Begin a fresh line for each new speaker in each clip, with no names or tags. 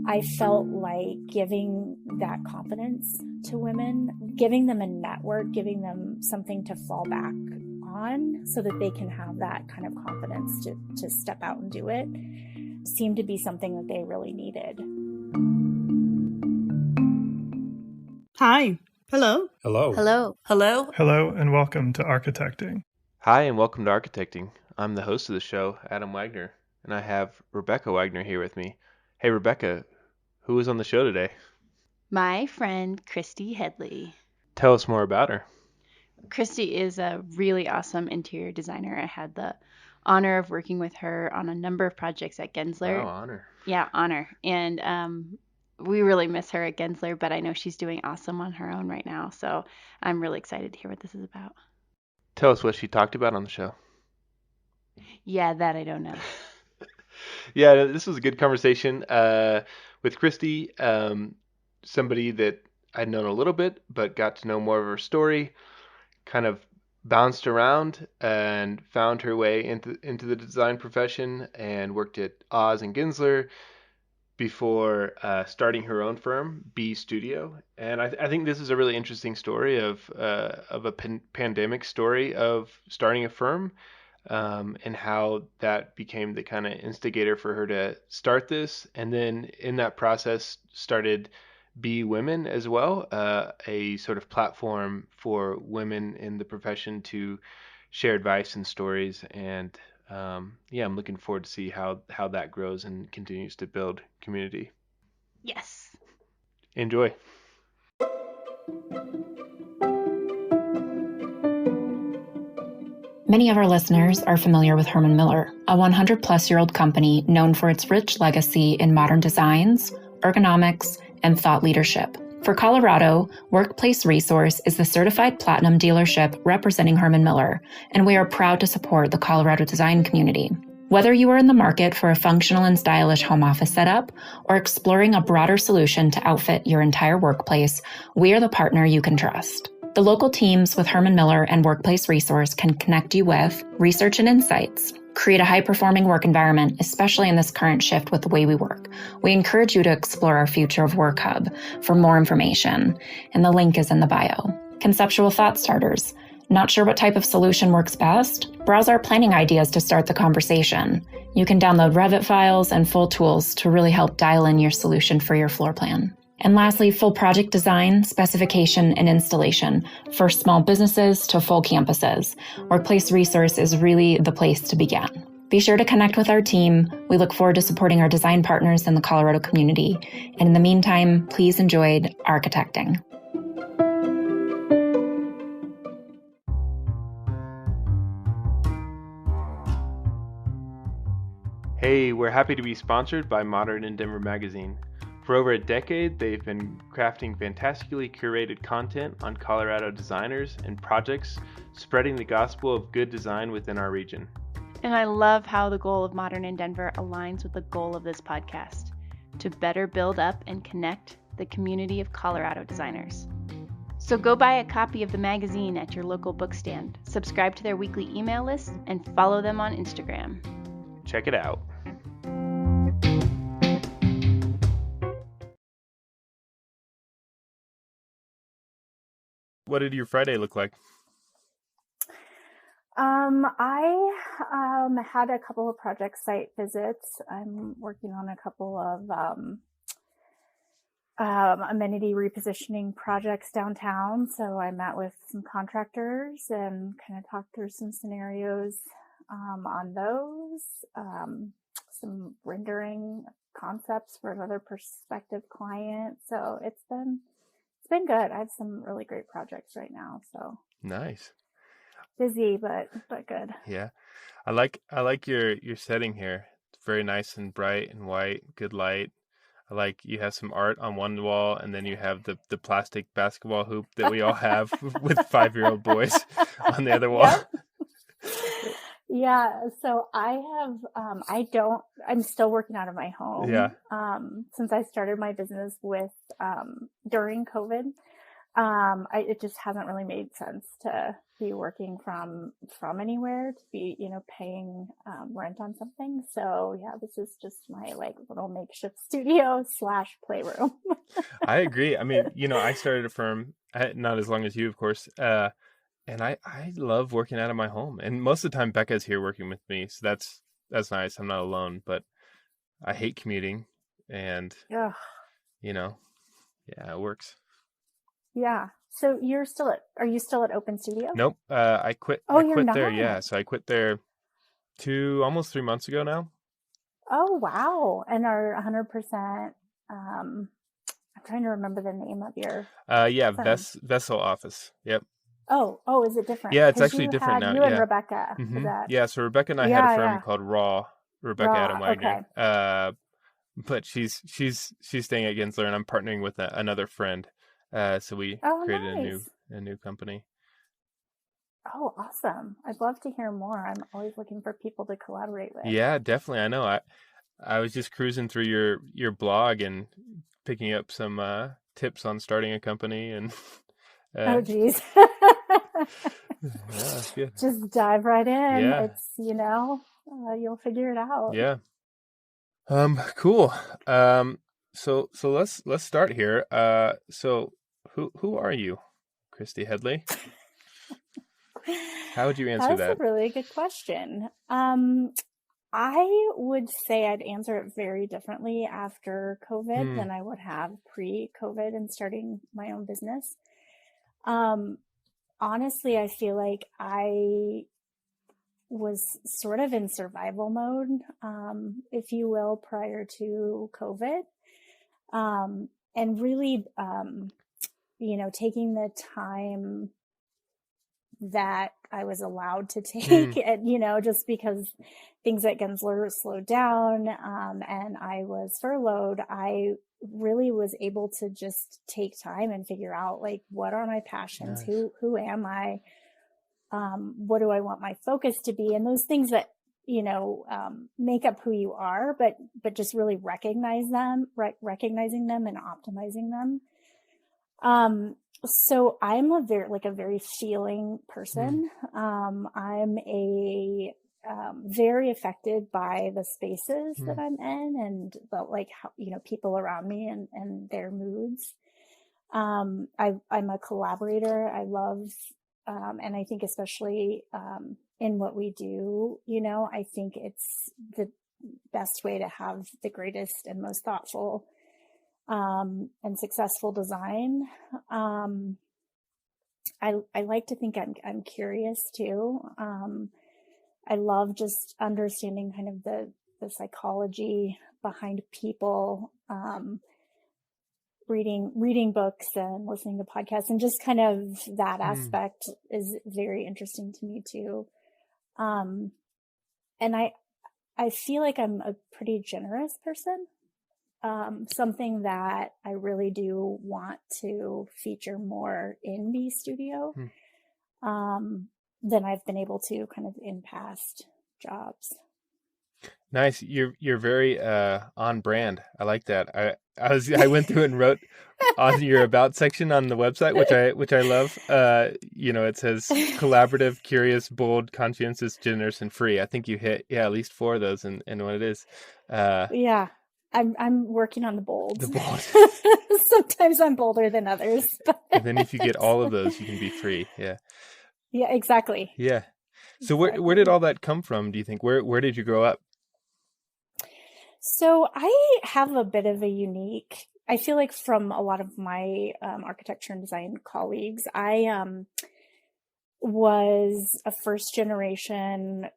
I felt like giving that confidence to women, giving them a network, giving them something to fall back on so that they can have that kind of confidence to step out and do it, seemed to be something that they really needed.
Hi. Hello.
Hello.
Hello.
Hello.
Hello and welcome to Architecting.
Hi, and welcome to Architecting. I'm the host of the show, Adam Wagner, and I have Rebecca Wagner here with me. Hey, Rebecca, who is on the show today?
My friend, Christy Headlee.
Tell us more about her.
Christy is a really awesome interior designer. I had the honor of working with her on a number of projects at Gensler.
Oh, honor.
Yeah, honor. And we really miss her at Gensler, but I know she's doing awesome on her own right now. So I'm really excited to hear what this is about.
Tell us what she talked about on the show.
Yeah, that I don't know.
Yeah, this was a good conversation with Christy, somebody that I'd known a little bit, but got to know more of her story, kind of bounced around and found her way into the design profession and worked at Oz and Gensler before starting her own firm, Be.Studio. And I think this is a really interesting story of a pandemic story of starting a firm. And how that became the kind of instigator for her to start this. And then in that process started Be.Women as well, a sort of platform for women in the profession to share advice and stories. And yeah, I'm looking forward to see how that grows and continues to build community.
Yes.
Enjoy.
Many of our listeners are familiar with Herman Miller, a 100-plus-year-old company known for its rich legacy in modern designs, ergonomics, and thought leadership. For Colorado, Workplace Resource is the certified platinum dealership representing Herman Miller, and we are proud to support the Colorado design community. Whether you are in the market for a functional and stylish home office setup or exploring a broader solution to outfit your entire workplace, we are the partner you can trust. The local teams with Herman Miller and Workplace Resource can connect you with research and insights, create a high-performing work environment, especially in this current shift with the way we work. We encourage you to explore our Future of Work Hub for more information, and the link is in the bio. Conceptual thought starters. Not sure what type of solution works best? Browse our planning ideas to start the conversation. You can download Revit files and full tools to really help dial in your solution for your floor plan. And lastly, full project design, specification, and installation for small businesses to full campuses. Workplace Resource is really the place to begin. Be sure to connect with our team. We look forward to supporting our design partners in the Colorado community. And in the meantime, please enjoy Architecting.
Hey, we're happy to be sponsored by Modern in Denver magazine. For over a decade, they've been crafting fantastically curated content on Colorado designers and projects, spreading the gospel of good design within our region.
And I love how the goal of Modern in Denver aligns with the goal of this podcast, to better build up and connect the community of Colorado designers. So go buy a copy of the magazine at your local bookstand, subscribe to their weekly email list, and follow them on Instagram.
Check it out. What did your Friday look like?
I had a couple of project site visits. I'm working on a couple of amenity repositioning projects downtown. So I met with some contractors and kind of talked through some scenarios on those, some rendering concepts for another prospective client. So it's been good. I have some really great projects right now. So
Nice.
busy, but good.
Yeah. I like your setting here. It's very nice and bright and white, good light. I like you have some art on one wall, and then you have the plastic basketball hoop that we all have with 5-year-old boys on the other wall.
Yep. Yeah. So I have, I'm still working out of my home.
Yeah.
Since I started my business during COVID, It just hasn't really made sense to be working from anywhere, to be, paying rent on something. So yeah, this is just my like little makeshift studio / playroom.
I agree. I mean, I started a firm, not as long as you, of course, and I love working out of my home. And most of the time, Becca's here working with me, so that's nice. I'm not alone, but I hate commuting, and
Ugh.
yeah, it works.
Yeah. So are you still at Open Studio?
Nope. I quit.
Oh,
I
you're
quit
not?
there. Yeah. So I quit there almost 3 months ago now.
Oh, wow. And are 100%, I'm trying to remember the name of your firm.
Vessel office. Yep.
Oh, is it different?
Yeah, it's
'Cause
actually different now.
You and
Yeah.
Rebecca.
Mm-hmm.
Was that?
Yeah. So Rebecca and I had a firm called Rebecca Adam Wagner.
Okay.
But she's staying at Gensler, and I'm partnering with another friend. So we created
nice.
a new company.
Oh, awesome. I'd love to hear more. I'm always looking for people to collaborate with.
Yeah, definitely. I know. I was just cruising through your blog and picking up some tips on starting a company, and
oh geez.
yeah, good.
Just dive right in.
Yeah.
It's, you'll figure it out.
Yeah. Cool. So let's start here. So who are you, Christy Headlee? How would you answer that?
That's a really good question. I would say I'd answer it very differently after COVID than I would have pre-COVID and starting my own business. Honestly, I feel like I was sort of in survival mode, if you will, prior to COVID. And really, taking the time that I was allowed to take, and, just because things at Gensler slowed down, and I was furloughed, I really was able to just take time and figure out, like, what are my passions?
Nice.
Who am I? What do I want my focus to be? And those things that, make up who you are, but just really recognizing them and optimizing them. So I'm a very feeling person. I'm very affected by the spaces that I'm in, and how, people around me and their moods. I'm a collaborator. I love, and I think especially, in what we do, I think it's the best way to have the greatest and most thoughtful, and successful design. I like to think I'm curious too. I love just understanding kind of the psychology behind people, reading books and listening to podcasts, and just kind of that aspect is very interesting to me too. And I feel like I'm a pretty generous person. Something that I really do want to feature more in Be.Studio, than I've been able to kind of in past jobs.
Nice. You're very on brand. I like that. I went through and wrote on your about section on the website, which I love. It says collaborative, curious, bold, conscientious, generous, and free. I think you hit at least 4 of those in what it is.
Yeah. I'm working on the bold.
The bold.
Sometimes I'm bolder than others.
And then if you get all of those, you can be free. Yeah.
Yeah, exactly.
Yeah. So where did all that come from, do you think? Where did you grow up?
So I have a bit of a unique, I feel like from a lot of my architecture and design colleagues, I was a first generation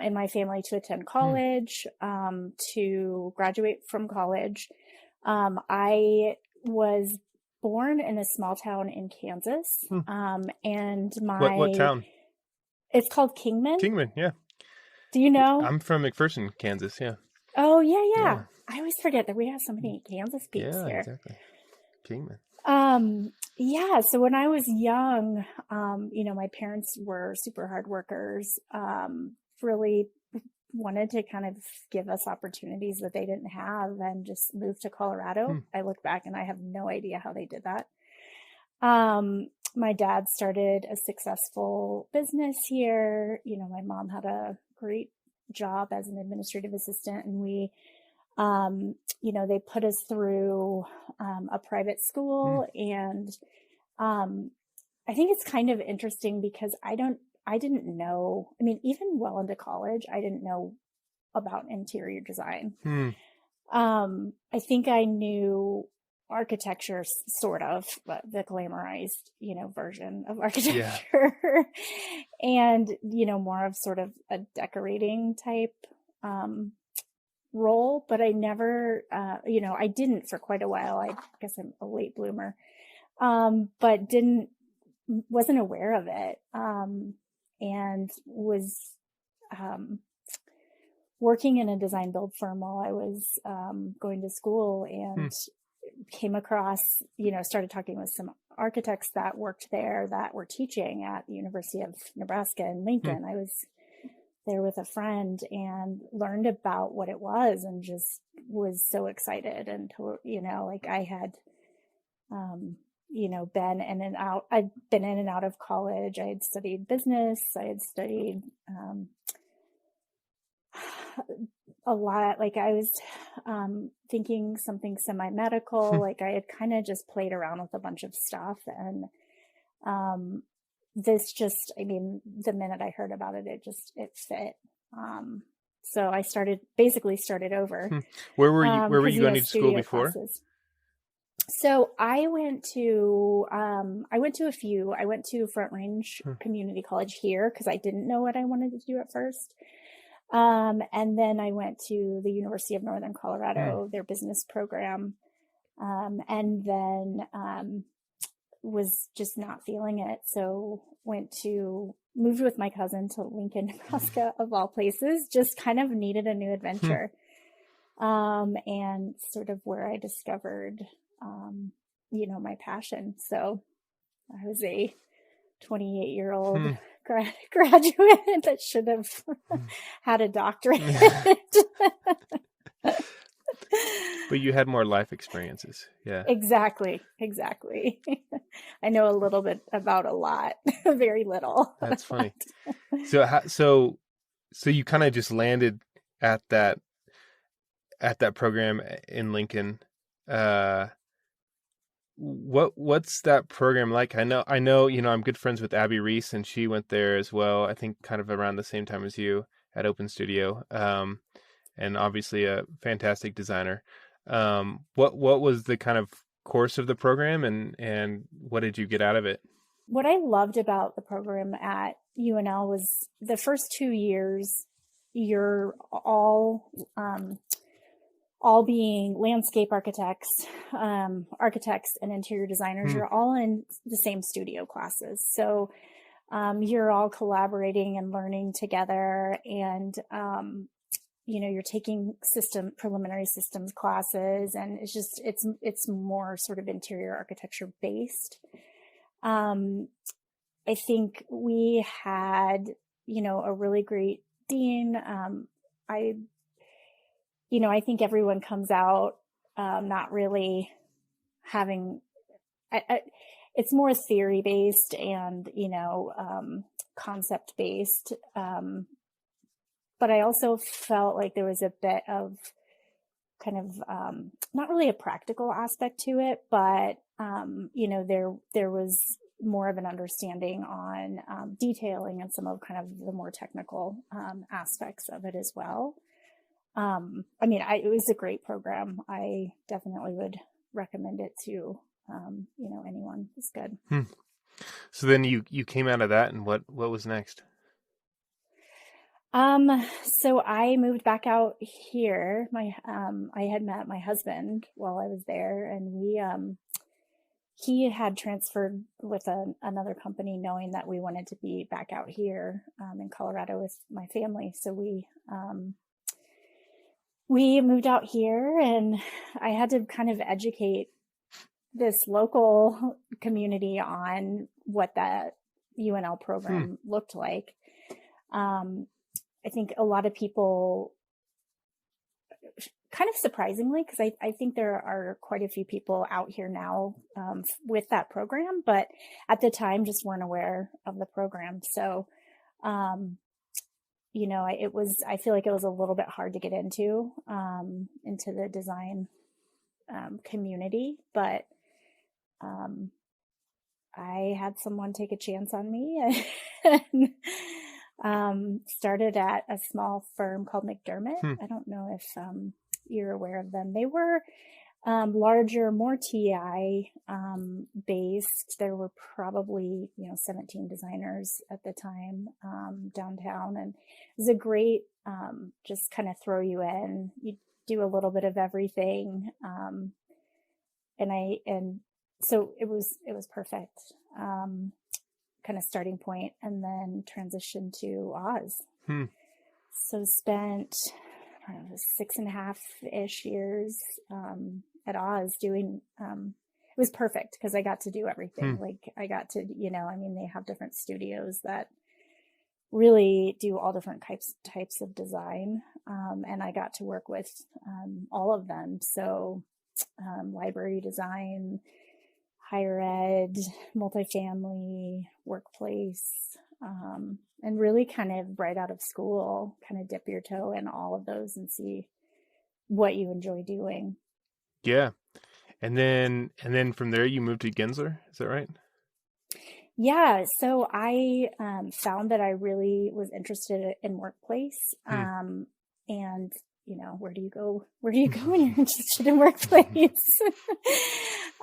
in my family to attend college, to graduate from college. I was born in a small town in Kansas. And
what town?
It's called Kingman.
Kingman, yeah.
Do you know?
I'm from McPherson, Kansas, yeah.
Oh, yeah. I always forget that we have so many Kansas peeps here.
Exactly. Kingman.
Yeah. So when I was young, my parents were super hard workers, really wanted to kind of give us opportunities that they didn't have, and just moved to Colorado. I look back and I have no idea how they did that. My dad started a successful business here. My mom had a great job as an administrative assistant, and we, they put us through a private school. And I think it's kind of interesting because I didn't know, even well into college, I didn't know about interior design. I think I knew architecture, sort of, but the glamorized, version of architecture, and, more of sort of a decorating type, role, but I never, I didn't for quite a while. I guess I'm a late bloomer, but wasn't aware of it, and was, working in a design build firm while I was, going to school, and came across, started talking with some architects that worked there that were teaching at the University of Nebraska in Lincoln. I was there with a friend and learned about what it was, and just was so excited. And, I had, been in and out. I'd been in and out of college. I had studied business. I had studied, a lot. Like I was, thinking something semi-medical, like I had kind of just played around with a bunch of stuff. And, this just, the minute I heard about it, it fit. So I basically started over.
Where were you going to school before?
Classes. So I went to a few. I went to Front Range Community College here because I didn't know what I wanted to do at first. And then I went to the University of Northern Colorado, their business program. And then, was just not feeling it. So moved with my cousin to Lincoln, Nebraska, of all places, just kind of needed a new adventure. And sort of where I discovered, my passion. So I was a 28-year-old graduate that should have had a doctorate.
But you had more life experiences. Yeah.
Exactly. I know a little bit about a lot, very little.
That's funny. So you kind of just landed at that program in Lincoln. What's that program like? I know, I'm good friends with Abby Reese, and she went there as well. I think kind of around the same time as you at Open Studio. And obviously a fantastic designer. What was the kind of course of the program, and what did you get out of it?
What I loved about the program at UNL was the first 2 years, you're all being landscape architects and interior designers. You're all in the same studio classes. So you're all collaborating and learning together, and you're taking preliminary systems classes, and it's more sort of interior architecture based. I think we had, a really great dean. I think everyone comes out, not really having, it's more theory based and, concept based. But I also felt like there was a bit of kind of, not really a practical aspect to it, but, there was more of an understanding on, detailing and some of kind of the more technical, aspects of it as well. It was a great program. I definitely would recommend it to, anyone. It's good.
So then you came out of that, and what was next?
So I moved back out here. I had met my husband while I was there, and he had transferred with another company, knowing that we wanted to be back out here, in Colorado with my family. So we moved out here, and I had to kind of educate this local community on what that UNL program looked like. I think a lot of people kind of surprisingly, because I think there are quite a few people out here now with that program, but at the time just weren't aware of the program. So, you know, I feel like it was a little bit hard to get into the design community, but I had someone take a chance on me and started at a small firm called McDermott. I don't know if you're aware of them. They were larger, more TI based. There were probably, 17 designers at the time downtown, and it was a great just kind of throw you in. You do a little bit of everything, and so it was perfect kind of starting point, and then transitioned to Oz. So spent 6.5-ish years at Oz doing it was perfect because I got to do everything. Like I got to, they have different studios that really do all different types of design, and I got to work with all of them. So library design, higher ed, multifamily, workplace, and really kind of right out of school, kind of dip your toe in all of those and see what you enjoy doing.
Yeah. And then from there you moved to Gensler, is that right?
Yeah. So I found that I really was interested in workplace. And where do you go when you're interested in workplace?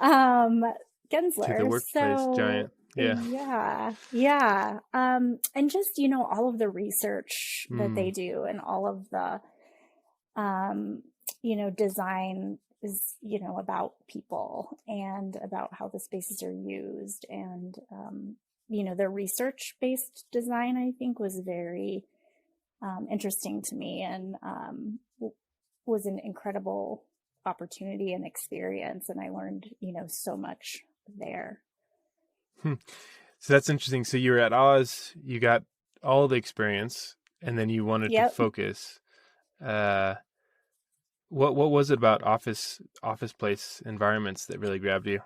Gensler.
To the workplace giant.
Yeah. Yeah. And just, all of the research that they do and all of the, design is, about people and about how the spaces are used. And, the research-based design, I think, was very interesting to me, and was an incredible opportunity and experience. And I learned, so much there.
So that's interesting. So you were at Oz, you got all the experience, and then you wanted to focus. What was it about office place environments that really grabbed you?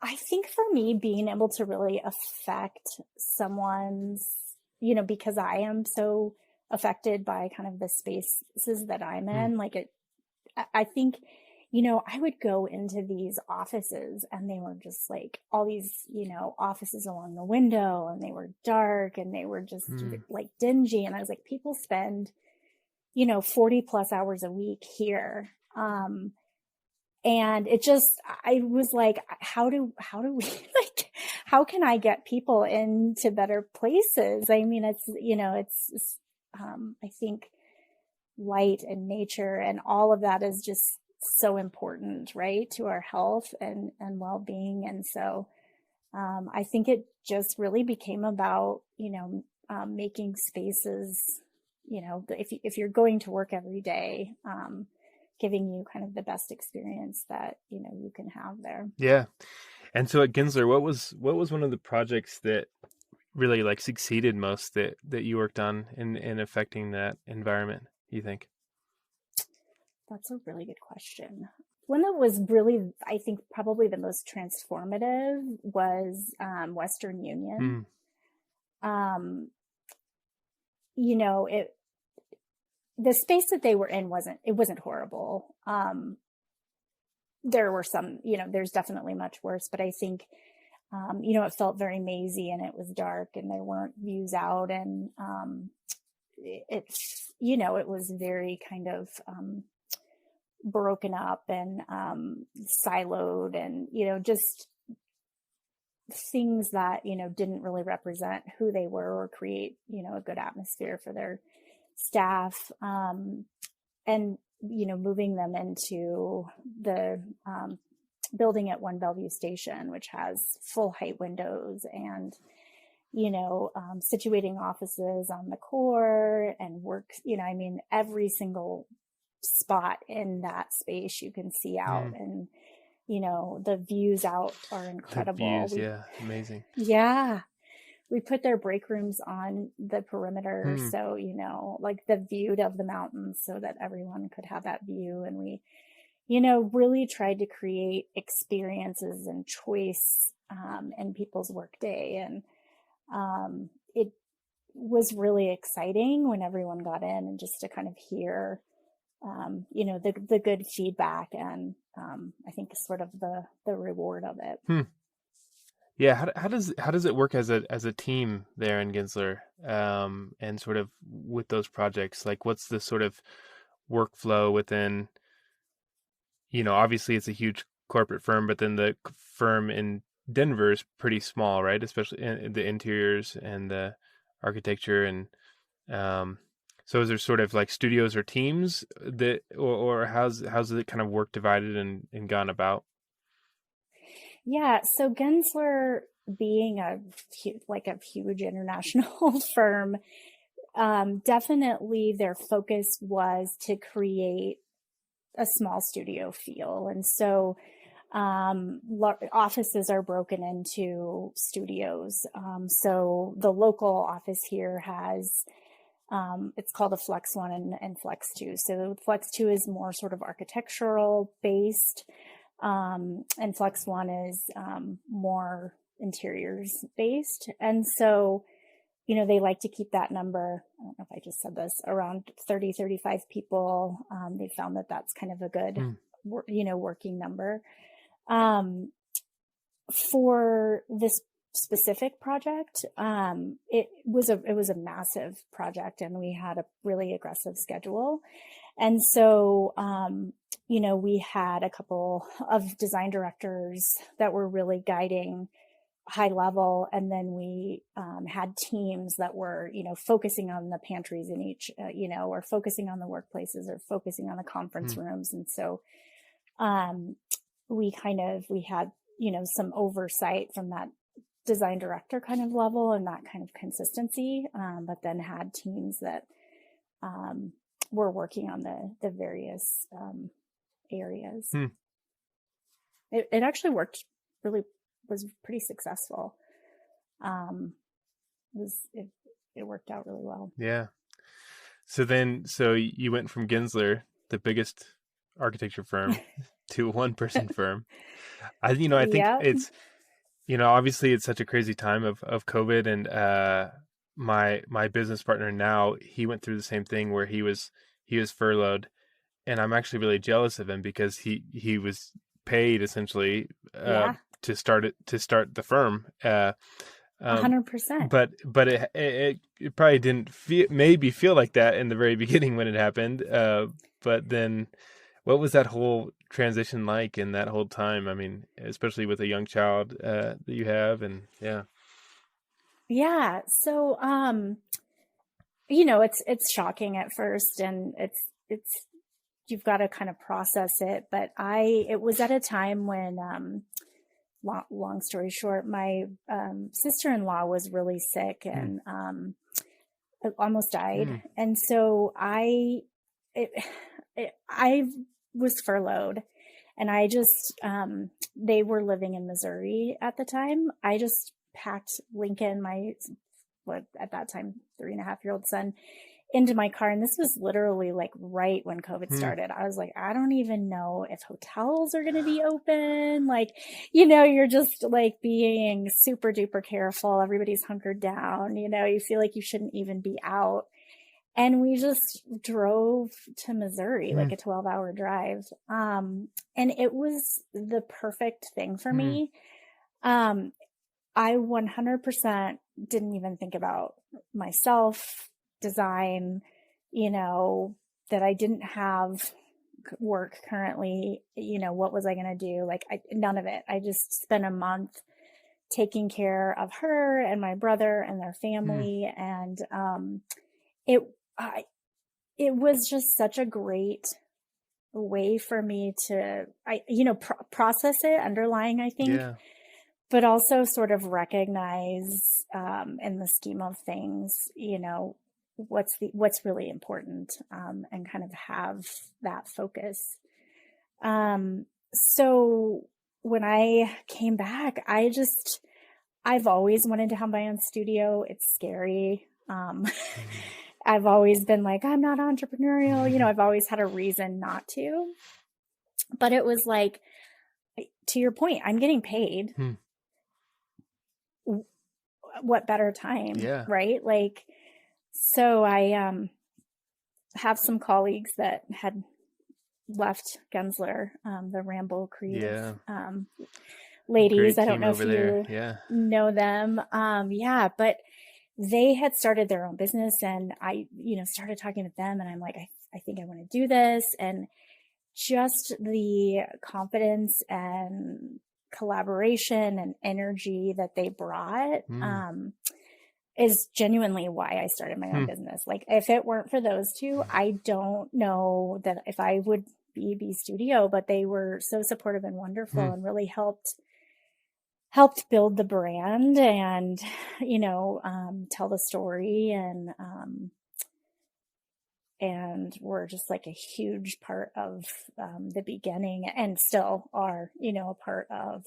I think for me, being able to really affect someone's, because I am so affected by kind of the spaces that I'm in, I think, I would go into these offices and they were just like all these, offices along the window, and they were dark and they were just like dingy. And I was like, people spend, 40 plus hours a week here. And it just, I was like, how do we how can I get people into better places? I mean, it's I think light and nature and all of that is just so important, right, to our health and well-being. And so, I think it just really became about, making spaces, if you're going to work every day, giving you kind of the best experience that, you can have there.
Yeah. And so at Gensler, what was one of the projects that really succeeded most that you worked on in affecting that environment, you think?
That's a really good question. One that was really, I think, probably the most transformative was Western Union. The space that they were in wasn't horrible. There were some, there's definitely much worse, but I think, it felt very mazy and it was dark and there weren't views out, and it was very kind of broken up and siloed, and just things that didn't really represent who they were or create a good atmosphere for their staff, and moving them into the building at One Bellevue Station, which has full height windows, and situating offices on the core and work, every single spot in that space you can see out, and the views out are incredible.
The views, amazing.
Yeah. we put their break rooms on the perimeter. So, like the view of the mountains so that everyone could have that view. And we, really tried to create experiences and choice in people's workday. And it was really exciting when everyone got in and just to kind of hear, the good feedback and I think sort of the reward of it.
Yeah, how does it work as a team there in Gensler, and sort of with those projects? Like, what's the sort of workflow within? Obviously it's a huge corporate firm, but then the firm in Denver is pretty small, right? Especially in the interiors and the architecture, and so is there sort of like studios or teams that, or how's it kind of work divided and gone about?
Yeah, so Gensler, being a huge international firm, definitely their focus was to create a small studio feel. And so offices are broken into studios. So the local office here has, it's called a Flex 1 and Flex 2. So Flex 2 is more sort of architectural based. And Flex 1 is more interiors based. And so, they like to keep that number, I don't know if I just said this, around 30, 35 people. They found that that's kind of a good, working number. For this specific project, it was a massive project, and we had a really aggressive schedule. And so, we had a couple of design directors that were really guiding high level. And then we had teams that were, focusing on the pantries in each, or focusing on the workplaces or focusing on the conference rooms. And so we had, some oversight from that design director kind of level and that kind of consistency, but then had teams that were working on the various areas. It actually was pretty successful. It worked out really well.
Yeah. So you went from Gensler, the biggest architecture firm, to a one-person firm. I think it's, obviously it's such a crazy time of COVID, and my business partner now, he went through the same thing where he was furloughed, and I'm actually really jealous of him because he was paid essentially to start the firm.
100%.
But it probably didn't feel like that in the very beginning when it happened. But then, what was that whole transition like in that whole time? I mean, especially with a young child that you have, and yeah.
Yeah. So, it's shocking at first, and it's you've got to kind of process it. But it was at a time when, long story short, my sister-in-law was really sick and almost died. And so I was furloughed, and I just, they were living in Missouri at the time. I just packed Lincoln, at that time, 3.5-year-old son, into my car. And this was literally like right when COVID started. I was like, I don't even know if hotels are going to be open. Like, you're just like being super duper careful. Everybody's hunkered down, you feel like you shouldn't even be out. And we just drove to Missouri, like a 12-hour drive. And it was the perfect thing for me. I 100% didn't even think about myself, design, that I didn't have work currently, what was I going to do? Like none of it. I just spent a month taking care of her and my brother and their family. And, it was just such a great way for me to, process it underlying, I think, but also sort of recognize, in the scheme of things, what's really important, and kind of have that focus. So when I came back, I've always wanted to have my own studio. It's scary. I've always been like, I'm not entrepreneurial. I've always had a reason not to. But it was like, to your point, I'm getting paid. What better time?
Yeah.
Right? Like, so I have some colleagues that had left Gensler, the Ramble Creative ladies.
Great
I don't
team
know
over
if
there.
you know them. But they had started their own business, and I, started talking with them, and I'm like, I think I want to do this. And just the confidence and collaboration and energy that they brought, is genuinely why I started my own business. Like, if it weren't for those two, I don't know that if I would be Be.Studio, but they were so supportive and wonderful and really helped build the brand and, tell the story, and were just like a huge part of the beginning, and still are, a part of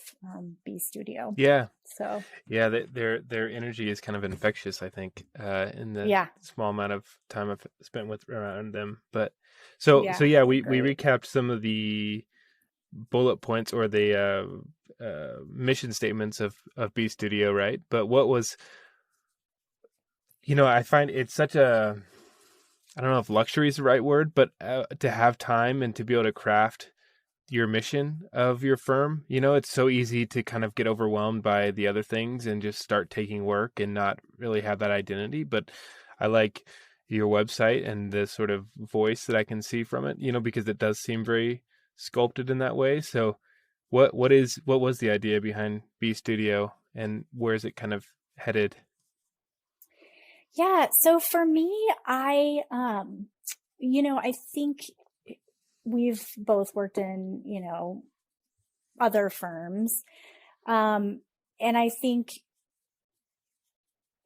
Be.Studio.
Yeah.
So
yeah, their energy is kind of infectious, I think, in the small amount of time I've spent around them. But so we recapped some of the bullet points or the mission statements of Be.Studio, right? But what was, I find it's such a, I don't know if luxury is the right word, but to have time and to be able to craft your mission of your firm, it's so easy to kind of get overwhelmed by the other things and just start taking work and not really have that identity. But I like your website and the sort of voice that I can see from it, because it does seem very sculpted in that way. So what was the idea behind Be.Studio, and where is it kind of headed?
Yeah. So for me, I think we've both worked in, other firms. And I think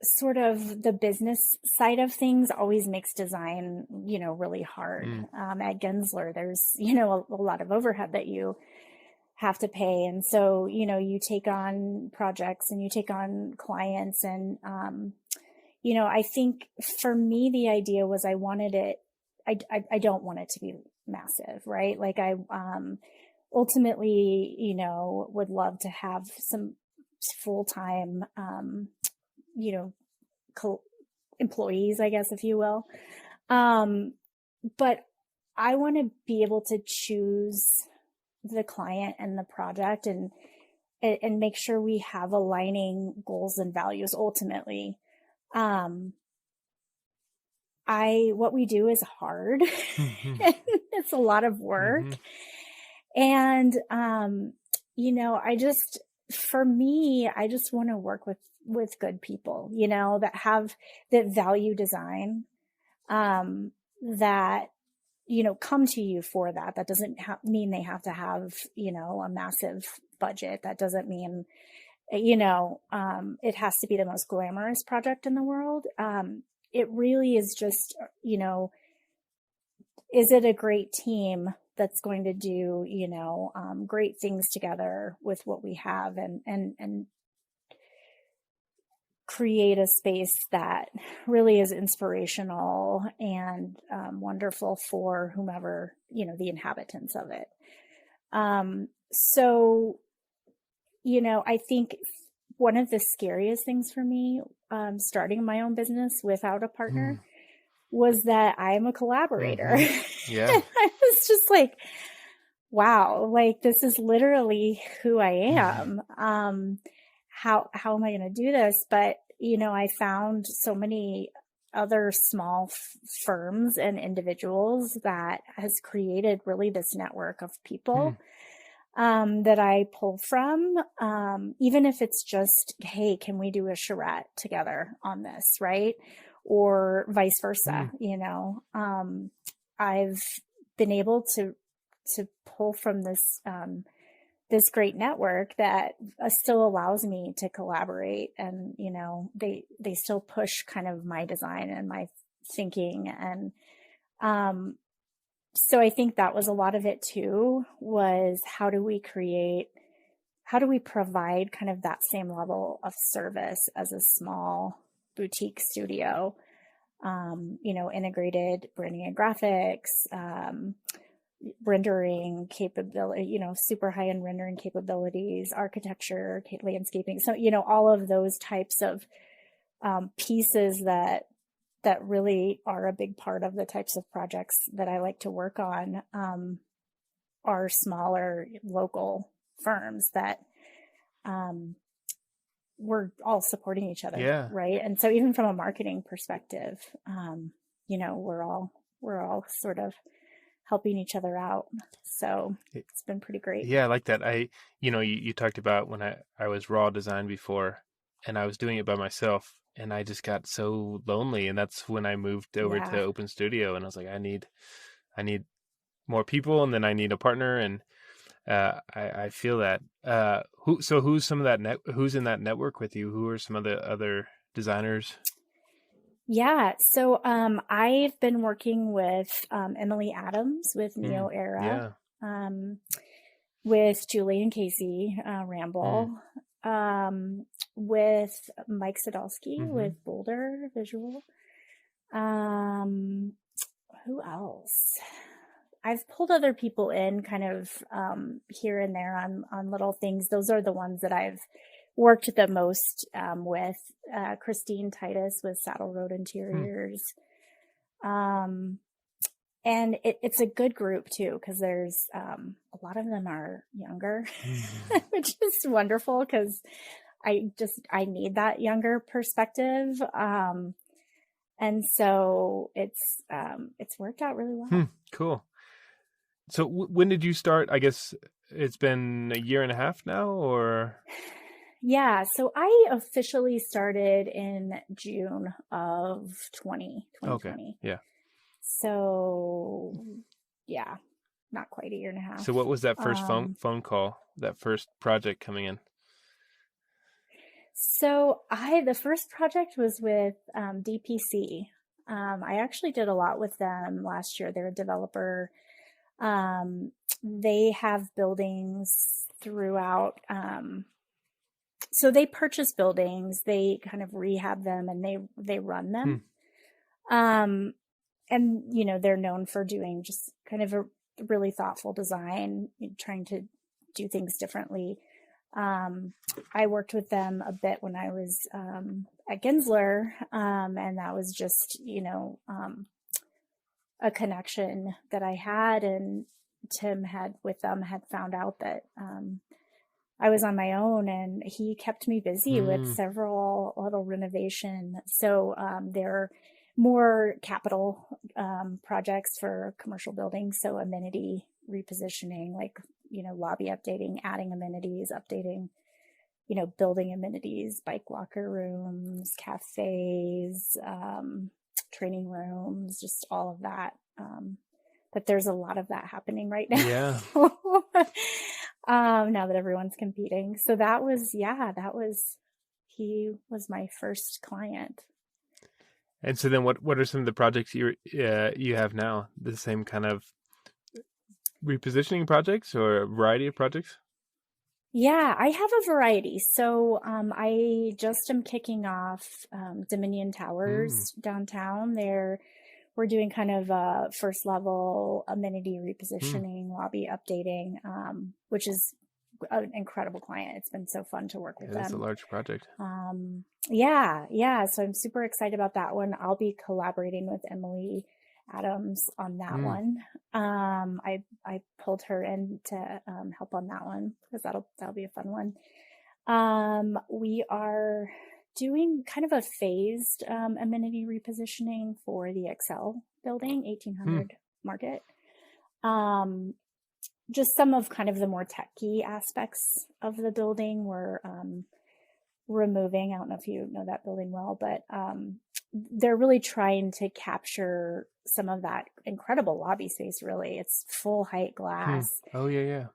sort of the business side of things always makes design, really hard. At Gensler, there's, a lot of overhead that you have to pay. And so, you take on projects and you take on clients, and, I think for me, the idea was I wanted it, I don't want it to be massive, right? Like I, ultimately, would love to have some full-time, employees, I guess, if you will. But I want to be able to choose the client and the project and make sure we have aligning goals and values ultimately. What we do is hard. It's a lot of work. And, for me, I just want to work with good people, that value design, that, come to you for that. That doesn't mean they have to have, a massive budget. That doesn't mean, it has to be the most glamorous project in the world. It really is just, is it a great team that's going to do, great things together with what we have, and create a space that really is inspirational and wonderful for whomever, the inhabitants of it. So, I think one of the scariest things for me, starting my own business without a partner, was that I'm a collaborator.
Yeah.
I was just like, wow, like this is literally who I am. How am I going to do this? But, I found so many other small firms and individuals that has created really this network of people that I pull from, even if it's just, hey, can we do a charrette together on this, right? Or vice versa, I've been able to pull from this, this great network that still allows me to collaborate, and, they still push kind of my design and my thinking. And, so I think that was a lot of it too, was how do we create how do we provide kind of that same level of service as a small boutique studio? Integrated branding and graphics, rendering capability, super high-end rendering capabilities, architecture, landscaping. So, all of those types of pieces that really are a big part of the types of projects that I like to work on are smaller local firms that we're all supporting each other.
Yeah.
Right. And so even from a marketing perspective, we're all sort of helping each other out. So it's been pretty great.
Yeah, I like that. You talked about when I was raw design before, and I was doing it by myself, and I just got so lonely. And that's when I moved over to Open Studio, and I was like, I need more people, and then I need a partner. And I feel that. Who's in that network with you? Who are some of the other designers?
Yeah. So I've been working with Emily Adams with Neo Era, with Julie and Casey Ramble, with Mike Sadowski with Boulder Visual. Who else? I've pulled other people in kind of here and there on little things. Those are the ones that I've worked the most with. Christine Titus with Saddle Road Interiors. And it's a good group too, because there's a lot of them are younger, which is wonderful because I need that younger perspective. And so it's worked out really well.
Cool. So when did you start? I guess it's been a year and a half now, or?
Yeah. So I officially started in June of 2020.
Okay. Yeah.
So yeah, not quite a year and a half.
So what was that first phone call, that first project coming in?
So the first project was with DPC. I actually did a lot with them last year. They're a developer. They have buildings throughout. So they purchase buildings, they kind of rehab them, and they run them. And, they're known for doing just kind of a really thoughtful design, trying to do things differently. I worked with them a bit when I was at Gensler, and that was just, a connection that I had, and Tim had found out that I was on my own, and he kept me busy with several little renovation. So they're more capital projects for commercial buildings, so amenity repositioning, like lobby updating, adding amenities, updating, building amenities, bike locker rooms, cafes, training rooms, just all of that. But there's a lot of that happening right now.
Yeah.
Now that everyone's competing. So he was my first client.
And so then what are some of the projects you have now? The same kind of repositioning projects or a variety of projects?
Yeah, I have a variety. So I just am kicking off Dominion Towers downtown. We're doing kind of a first level amenity repositioning, lobby updating, which is an incredible client. It's been so fun to work with them.
That's a large project.
Yeah. So I'm super excited about that one. I'll be collaborating with Emily Adams on that one. I pulled her in to help on that one because that'll be a fun one. We are doing kind of a phased amenity repositioning for the Excel building, 1800 Market. Just some of kind of the more techy aspects of the building we're removing. I don't know if you know that building well, but they're really trying to capture some of that incredible lobby space. Really, it's full height glass.
Oh yeah.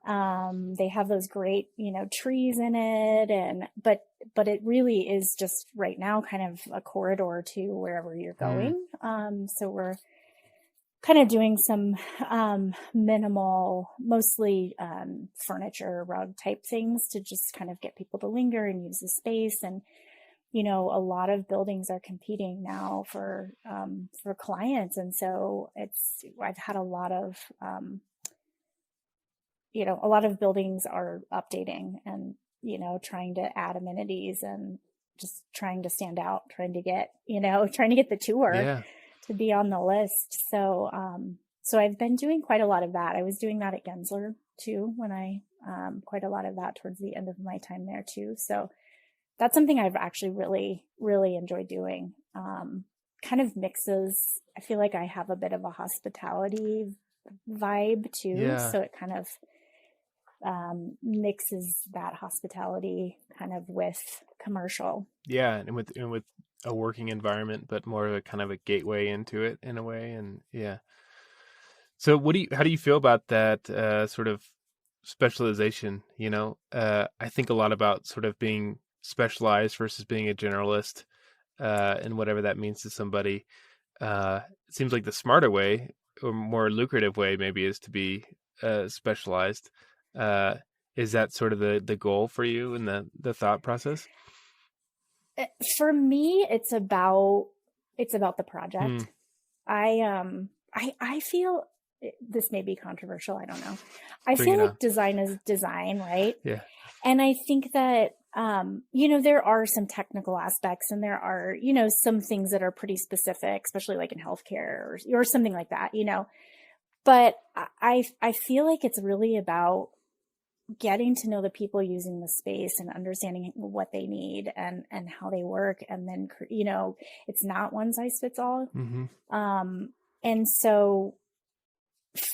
They have those great, trees in it, but it really is just right now kind of a corridor to wherever you're going. So we're kind of doing some minimal, mostly furniture, rug type things to just kind of get people to linger and use the space. And, you know, a lot of buildings are competing now for clients. And so I've had a lot of, you know, a lot of buildings are updating and, you know, trying to add amenities and just trying to stand out, trying to get the tour.
Yeah.
To be on the list. So, so I've been doing quite a lot of that. I was doing that at Gensler too, quite a lot of that towards the end of my time there too. So that's something I've actually really, really enjoyed doing. Kind of mixes, I feel like I have a bit of a hospitality vibe too.
Yeah.
So it kind of, mixes that hospitality kind of with commercial.
Yeah. And with a working environment, but more of a kind of a gateway into it in a way. And yeah. So how do you feel about that sort of specialization? You know, I think a lot about sort of being specialized versus being a generalist, and whatever that means to somebody. It seems like the smarter way or more lucrative way maybe is to be specialized. Is that sort of the goal for you and the thought process?
For me, it's about the project. I feel this may be controversial. I don't know. I feel like design is design, right?
Yeah.
And I think that, you know, there are some technical aspects and there are, you know, some things that are pretty specific, especially like in healthcare or something like that, you know, but I feel like it's really about getting to know the people using the space and understanding what they need and how they work. And then, you know, it's not one size fits all.
Mm-hmm.
And so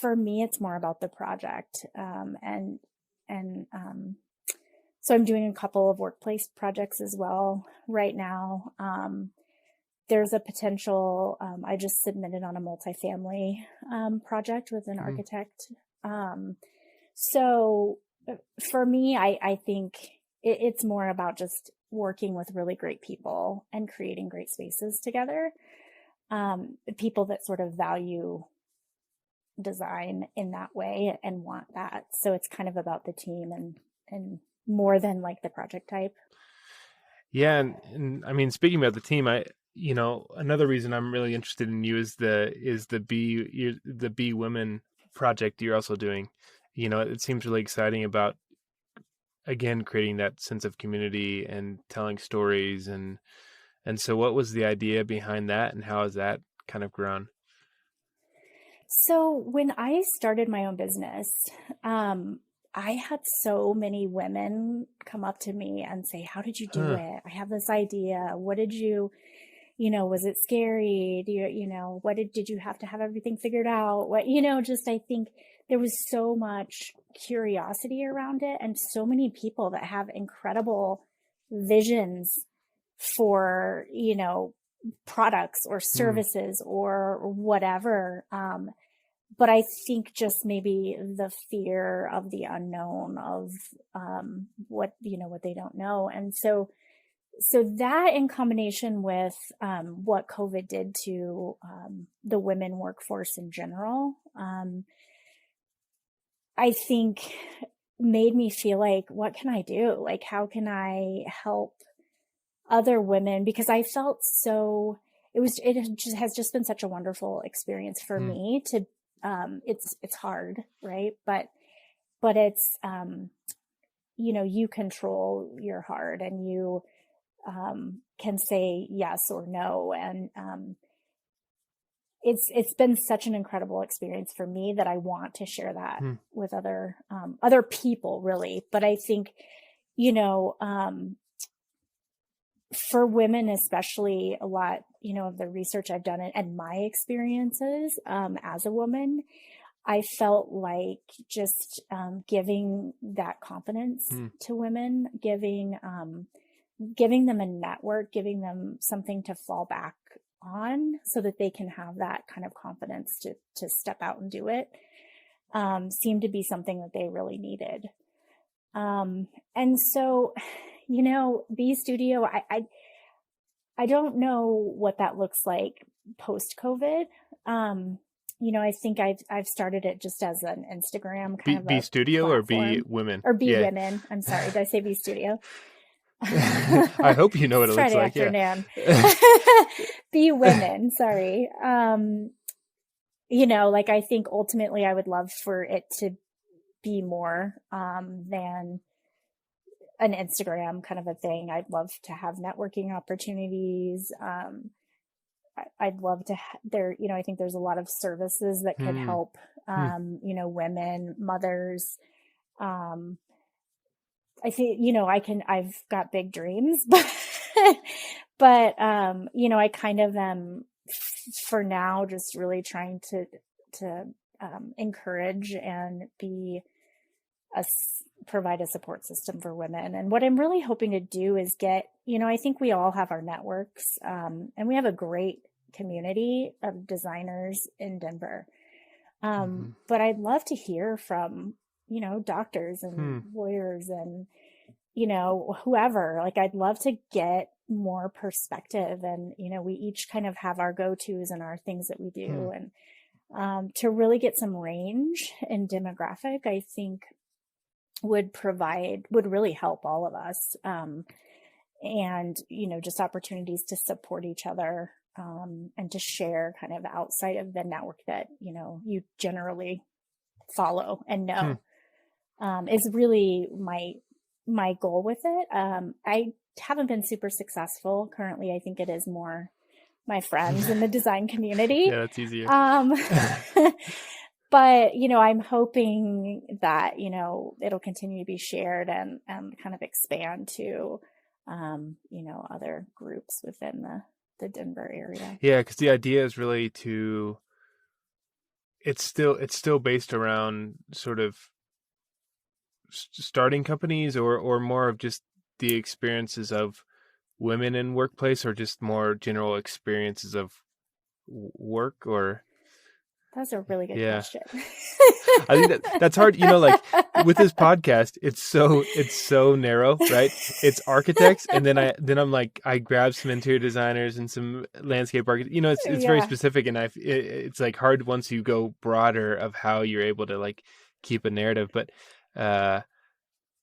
for me, it's more about the project. So I'm doing a couple of workplace projects as well right now. There's a potential, I just submitted on a multifamily project with an architect. So for me, I think it's more about just working with really great people and creating great spaces together. People that sort of value design in that way and want that. So it's kind of about the team and more than like the project type.
Yeah. And I mean, speaking about the team, you know, another reason I'm really interested in you is the Be.Women project you're also doing. You know, it seems really exciting about, again, creating that sense of community and telling stories. And so what was the idea behind that and how has that kind of grown?
So when I started my own business, I had so many women come up to me and say, how did you do it? I have this idea. What did you know, was it scary? You know, did you have to have everything figured out? What, you know, just, I think there was so much curiosity around it and so many people that have incredible visions for, you know, products or services or whatever. But I think just maybe the fear of the unknown of, what they don't know. And so that in combination with, what COVID did to, the women workforce in general, I think made me feel like, what can I do? Like, how can I help other women? Because I felt it has just been such a wonderful experience for me to, it's hard, right? But it's, you know, you control your heart and you, can say yes or no. And, it's been such an incredible experience for me that I want to share that with other people really. But I think, you know, for women, especially a lot, you know, of the research I've done and my experiences, as a woman, I felt like just, giving that confidence to women, giving them a network, giving them something to fall back on so that they can have that kind of confidence to step out and do it, seemed to be something that they really needed. And so, you know, Be.Studio, I don't know what that looks like post-COVID. I think I've started it just as an Instagram kind of
Be.Studio or
platform.
Be.Women?
Or Be.Women. I'm sorry. Did I say Be.Studio?
I hope you know what it looks
Friday
like.
afternoon.
Yeah.
Be.Women. Sorry. I think ultimately I would love for it to be more than an Instagram kind of a thing. I'd love to have networking opportunities. I'd love to I think there's a lot of services that could help, women, mothers. I think, I've got big dreams, but I kind of am for now just really trying to encourage and provide a support system for women. And what I'm really hoping to do is get, I think we all have our networks, and we have a great community of designers in Denver. But I'd love to hear from, doctors and lawyers and, whoever. Like, I'd love to get more perspective, and, we each kind of have our go-tos and our things that we do. And to really get some range and demographic, I think would really help all of us. And, just opportunities to support each other, and to share kind of outside of the network that, you generally follow and know, is really my goal with it. I haven't been super successful currently. I think it is more my friends in the design community.
Yeah, that's easier.
But, I'm hoping that, it'll continue to be shared and kind of expand to, other groups within the Denver area.
Yeah, because the idea is really it's still based around sort of starting companies or more of just the experiences of women in workplace, or just more general experiences of work, or...
That's a really good question.
I think that's hard. Like with this podcast, it's so narrow, right? It's architects, and then I'm like, I grab some interior designers and some landscape architects. It's very specific, and it's like hard once you go broader of how you're able to like keep a narrative, but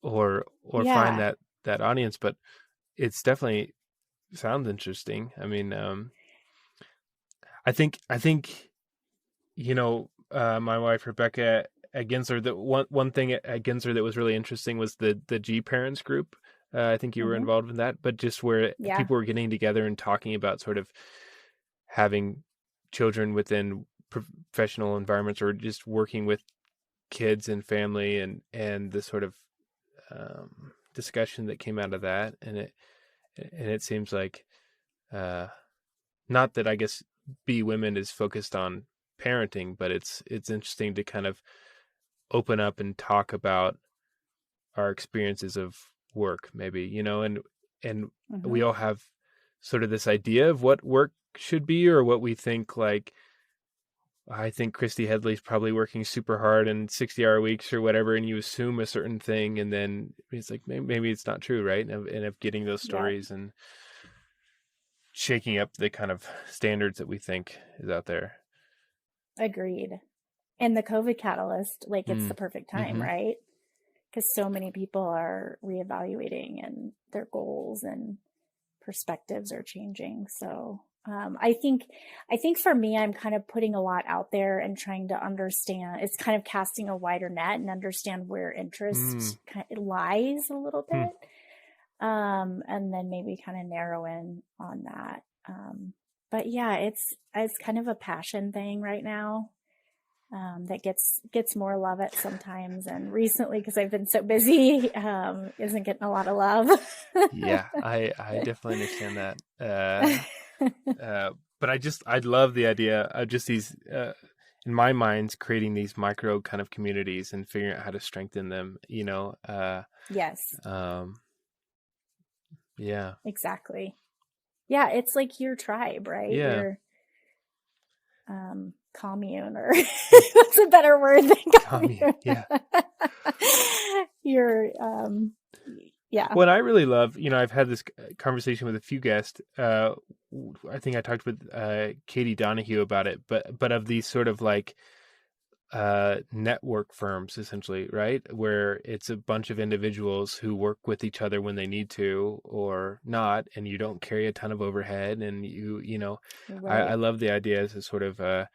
or find that audience. But it's definitely sounds interesting. I mean, I think. My wife Rebecca at Gensler, the one thing at Gensler that was really interesting was the G Parents group. I think you were involved in that, but just where people were getting together and talking about sort of having children within professional environments, or just working with kids and family, and the sort of discussion that came out of that. And it seems like, not that I guess Be.Women is focused on parenting, but it's interesting to kind of open up and talk about our experiences of work, maybe, and we all have sort of this idea of what work should be, or what we think. Like, I think Christy Headlee is probably working super hard and 60-hour weeks or whatever, and you assume a certain thing, and then it's like maybe it's not true, right? And of getting those stories and shaking up the kind of standards that we think is out there.
Agreed. And the COVID catalyst, like, it's the perfect time, right? Because so many people are reevaluating, and their goals and perspectives are changing. So I think for me, I'm kind of putting a lot out there and trying to understand. It's kind of casting a wider net and understand where interest lies a little bit, and then maybe kind of narrow in on that. But yeah, it's kind of a passion thing right now, that gets more love at sometimes. And recently, because I've been so busy, isn't getting a lot of love.
Yeah, I definitely understand that. But I love the idea of just these, in my mind, creating these micro kind of communities and figuring out how to strengthen them,
Yes.
Yeah.
Exactly. Yeah, it's like your tribe, right?
Yeah.
Your commune, or what's a better word than commune?
Yeah.
Your Yeah.
What I really love, I've had this conversation with a few guests. I think I talked with Katie Donahue about it, but of these sort of like network firms, essentially, right? Where it's a bunch of individuals who work with each other when they need to or not, and you don't carry a ton of overhead. And
Right.
I love the idea as a sort of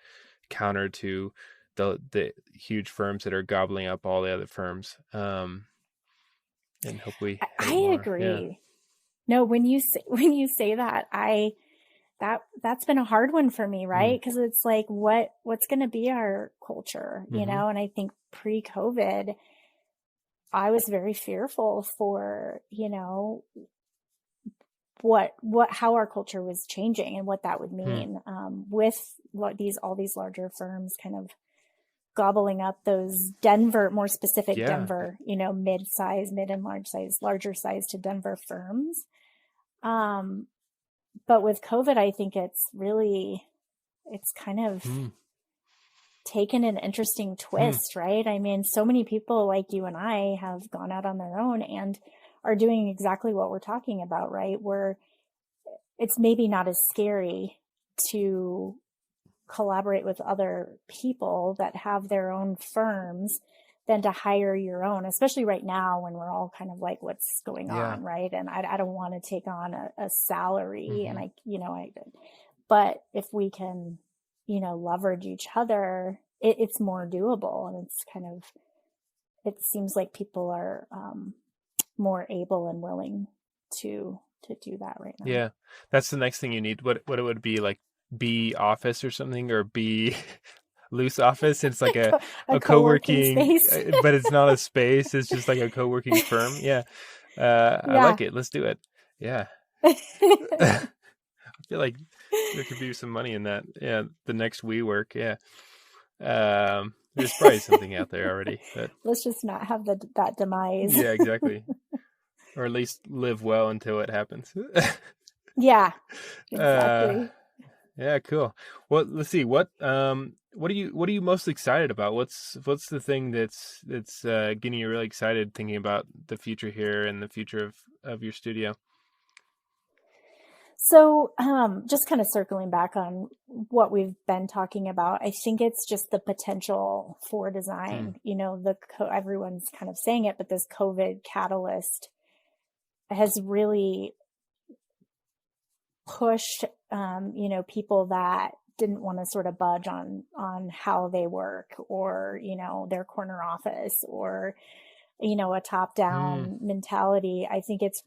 counter to the huge firms that are gobbling up all the other firms. And hopefully
I
more.
agree.
Yeah.
No, when you say that, that's been a hard one for me, right? Because it's like, what's going to be our culture,
Mm-hmm.
And I think pre-COVID, I was very fearful for, how our culture was changing and what that would mean, with all these larger firms kind of gobbling up those more specific
Yeah.
Denver, mid and larger size to Denver firms. But with COVID, I think it's kind of taken an interesting twist, right? I mean, so many people like you and I have gone out on their own and are doing exactly what we're talking about, right? Where it's maybe not as scary to collaborate with other people that have their own firms than to hire your own, especially right now when we're all kind of like, what's going on, right? And I don't want to take on a salary, and but if we can, leverage each other, it's more doable, and it's kind of, it seems like people are more able and willing to do that right now.
Yeah, that's the next thing you need. What it would be like, Be Office or something, or Be Loose Office. It's like a co-working
space.
But it's not a space. It's just like a co-working firm. Yeah. I like it. Let's do it. Yeah. I feel like there could be some money in that. Yeah. The next WeWork. Yeah. There's probably something out there already. But
let's just not have that demise.
Yeah, exactly. Or at least live well until it happens.
Yeah, exactly.
Yeah, cool. Well, let's see. What are you most excited about? What's the thing that's getting you really excited thinking about the future here and the future of your studio?
So, just kind of circling back on what we've been talking about, I think it's just the potential for design. Everyone's kind of saying it, but this COVID catalyst has really pushed, people that didn't want to sort of budge on how they work, or, their corner office, or, a top down mentality. I think it's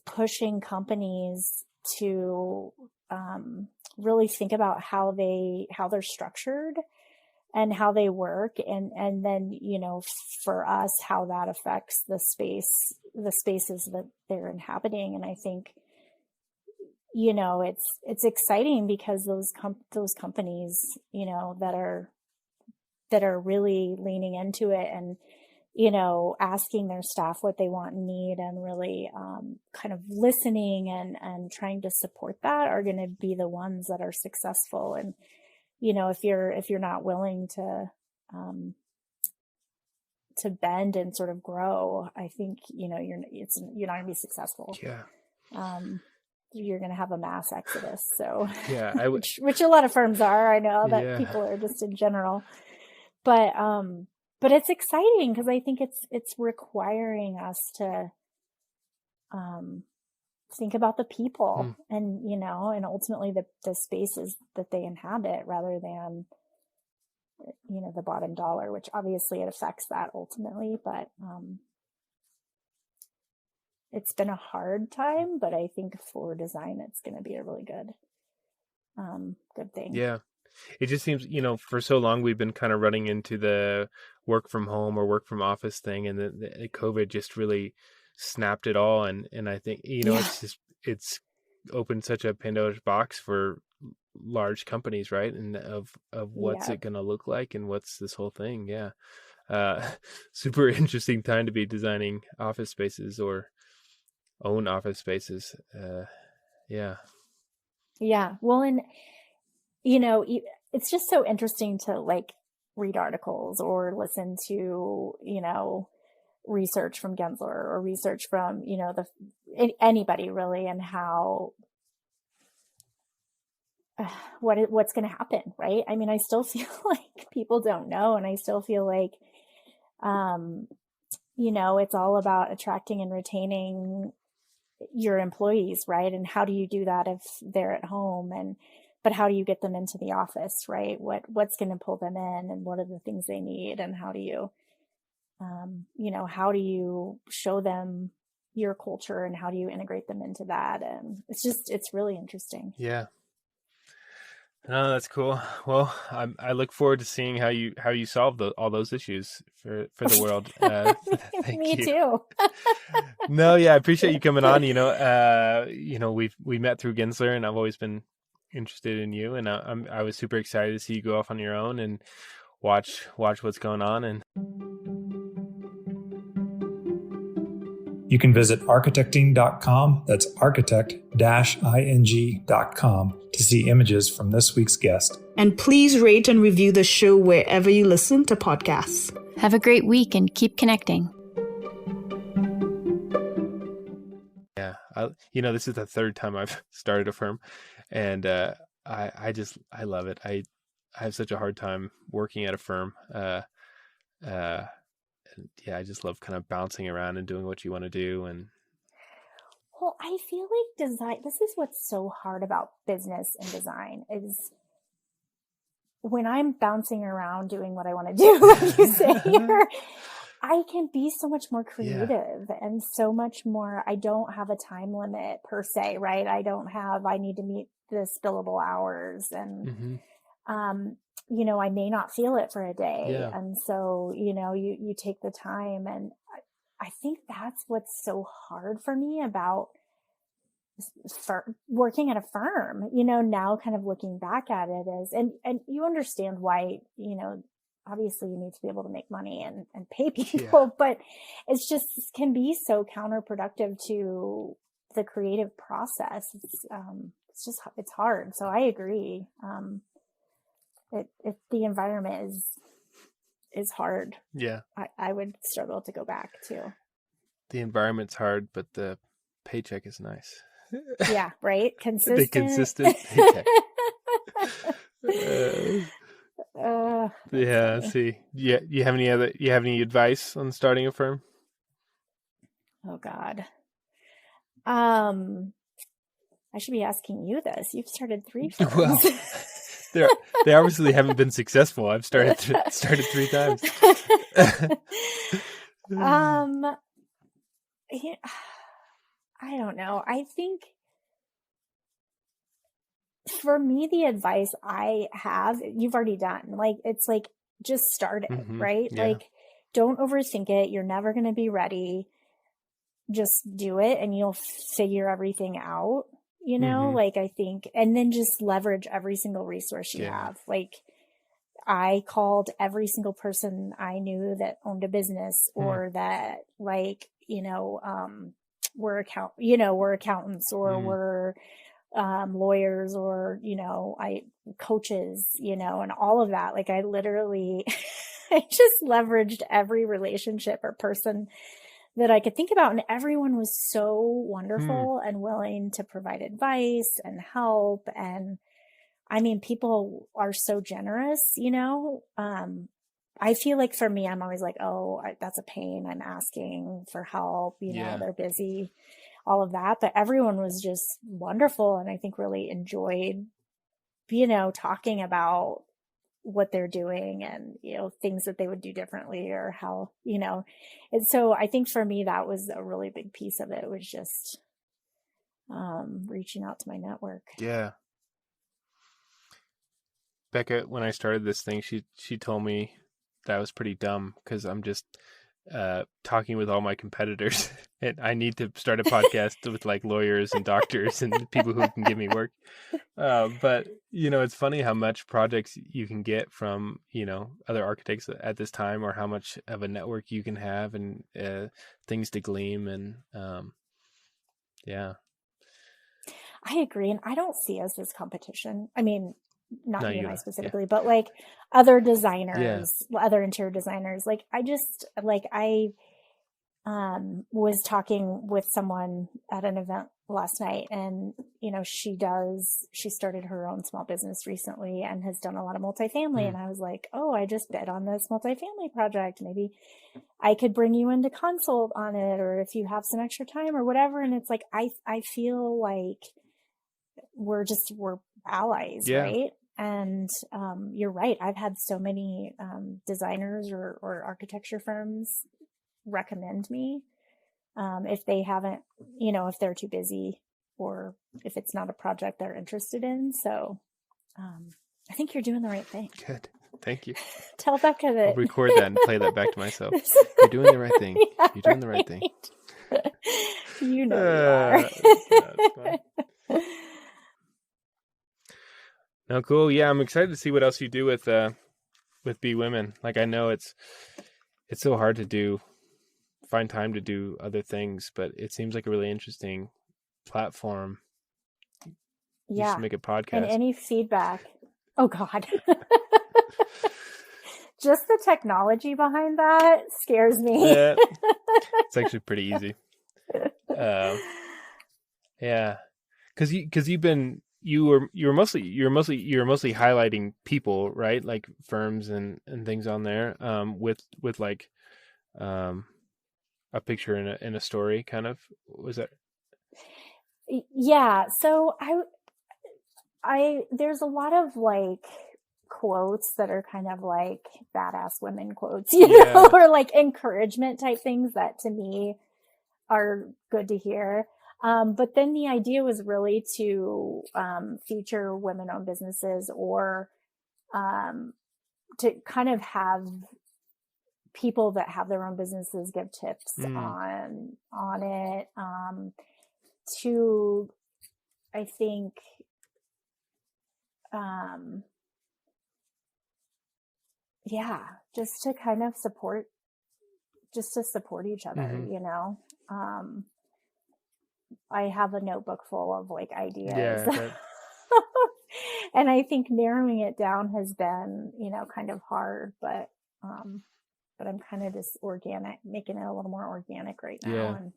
pushing companies to, really think about how they're structured and how they work. And then, for us, how that affects the spaces that they're inhabiting. And I think, it's exciting because those companies, that are really leaning into it and, asking their staff what they want and need, and really, kind of listening and trying to support that, are going to be the ones that are successful. And, if you're not willing to bend and sort of grow, I think, you're not going to be successful.
Yeah.
You're going to have a mass exodus. So
yeah,
which a lot of firms are. I know that people are just in general, but it's exciting because I think it's requiring us to think about the people and, and ultimately the spaces that they inhabit, rather than, the bottom dollar, which obviously it affects that ultimately, but it's been a hard time, but I think for design, it's going to be a really good thing.
Yeah. It just seems, for so long we've been kind of running into the work from home or work from office thing, and the COVID just really snapped it all. And I think, it's opened such a Pandora's box for large companies, right? And of what's it going to look like and what's this whole thing. Yeah. Super interesting time to be designing office spaces or own office spaces. Yeah.
Well, and it's just so interesting to like read articles or listen to, research from Gensler or research from, anybody really, and how, what's going to happen. Right. I mean, I still feel like people don't know. And I still feel like, it's all about attracting and retaining your employees. Right. And how do you do that if they're at home? But how do you get them into the office? Right. What's going to pull them in, and what are the things they need? And how do you, how do you show them your culture, and how do you integrate them into that? And it's really interesting.
Yeah. No, that's cool. Well, I look forward to seeing how you solve all those issues for the world. Thank
Me
you.
too.
No, yeah, I appreciate you coming on. We met through Gensler, and I've always been interested in you, and I was super excited to see you go off on your own and watch what's going on. And
You can visit architecting.com, that's architect-ing.com, to see images from this week's guest.
And please rate and review the show wherever you listen to podcasts.
Have a great week and keep connecting.
yeah, this is the third time I've started a firm, and I love it. I have such a hard time working at a firm. I just love kind of bouncing around and doing what you want to do. And
Well, I feel like design, this is what's so hard about business and design, is when I'm bouncing around doing what I want to do, like you say here, I can be so much more creative and so much more. I don't have a time limit per se, right? I need to meet the billable hours, and, I may not feel it for a day.
Yeah.
And so, you take the time, and I think that's what's so hard for me about working at a firm, now kind of looking back at it is, and you understand why, obviously you need to be able to make money and pay people, but it's just can be so counterproductive to the creative process. It's hard. So I agree. The environment is hard.
yeah,
I would struggle to go back too.
the environment's hard, but the paycheck is nice.
Yeah, right. Consistent.
The consistent paycheck. Yeah. See, you have any advice on starting a firm?
Oh God. I should be asking you this. You've started 3 firms.
Well, they obviously haven't been successful. I've started 3 times.
I don't know. I think for me, the advice I have, you've already done. Like, it's like, just start it, right?
Yeah.
Like, don't overthink it. You're never going to be ready. Just do it, and you'll figure everything out, like, I think, and then just leverage every single resource you have. Like, I called every single person I knew that owned a business or that, like, were accountants or were lawyers or, coaches, and all of that. Like, I literally, I just leveraged every relationship or person that I could think about. And everyone was so wonderful and willing to provide advice and help. And I mean, people are so generous, I feel like for me, I'm always like, that's a pain. I'm asking for help, they're busy, all of that. But everyone was just wonderful. And I think really enjoyed, talking about what they're doing and, things that they would do differently or how, and so I think for me, that was a really big piece of it, was just reaching out to my network.
Yeah. Becca, when I started this thing, she told me that was pretty dumb because I'm just talking with all my competitors, and I need to start a podcast with like lawyers and doctors and people who can give me work. But it's funny how much projects you can get from other architects at this time, or how much of a network you can have, and things to glean. And yeah,
I agree, and I don't see us as competition. I mean, not you and I specifically, but like other designers, other interior designers. Like, I just, like, was talking with someone at an event last night, and, you know, she started her own small business recently and has done a lot of multifamily. And I was like, oh, I just bid on this multifamily project. Maybe I could bring you in to consult on it, or if you have some extra time or whatever. And it's like, I feel like we're allies, right? And you're right. I've had so many designers or architecture firms recommend me if they haven't, you know, if they're too busy or if it's not a project they're interested in. So I think you're doing the right thing.
Good. Thank you.
Tell Becca that.
I'll record that and play that back to myself. You're doing the right thing.
Yeah,
You're doing the right thing.
You know you are.
No, cool. Yeah, I'm excited to see what else you do with Be.Women. Like, I know it's so hard to find time to do other things, but it seems like a really interesting platform. You should make a podcast.
And any feedback. Oh God. Just the technology behind that scares me.
Yeah. It's actually pretty easy. Yeah. Cause you were mostly highlighting people, right? Like firms and things on there, with like, a picture in a story kind of. Was that?
Yeah. So I there's a lot of like quotes that are kind of like badass women quotes, you know, or like encouragement type things that to me are good to hear. But then the idea was really to feature women-owned businesses, or to kind of have people that have their own businesses give tips on it, to, I think, just to kind of support each other, you know. I have a notebook full of like ideas.
Yeah,
and I think narrowing it down has been, you know, kind of hard, but I'm kind of just making it a little more organic right now, and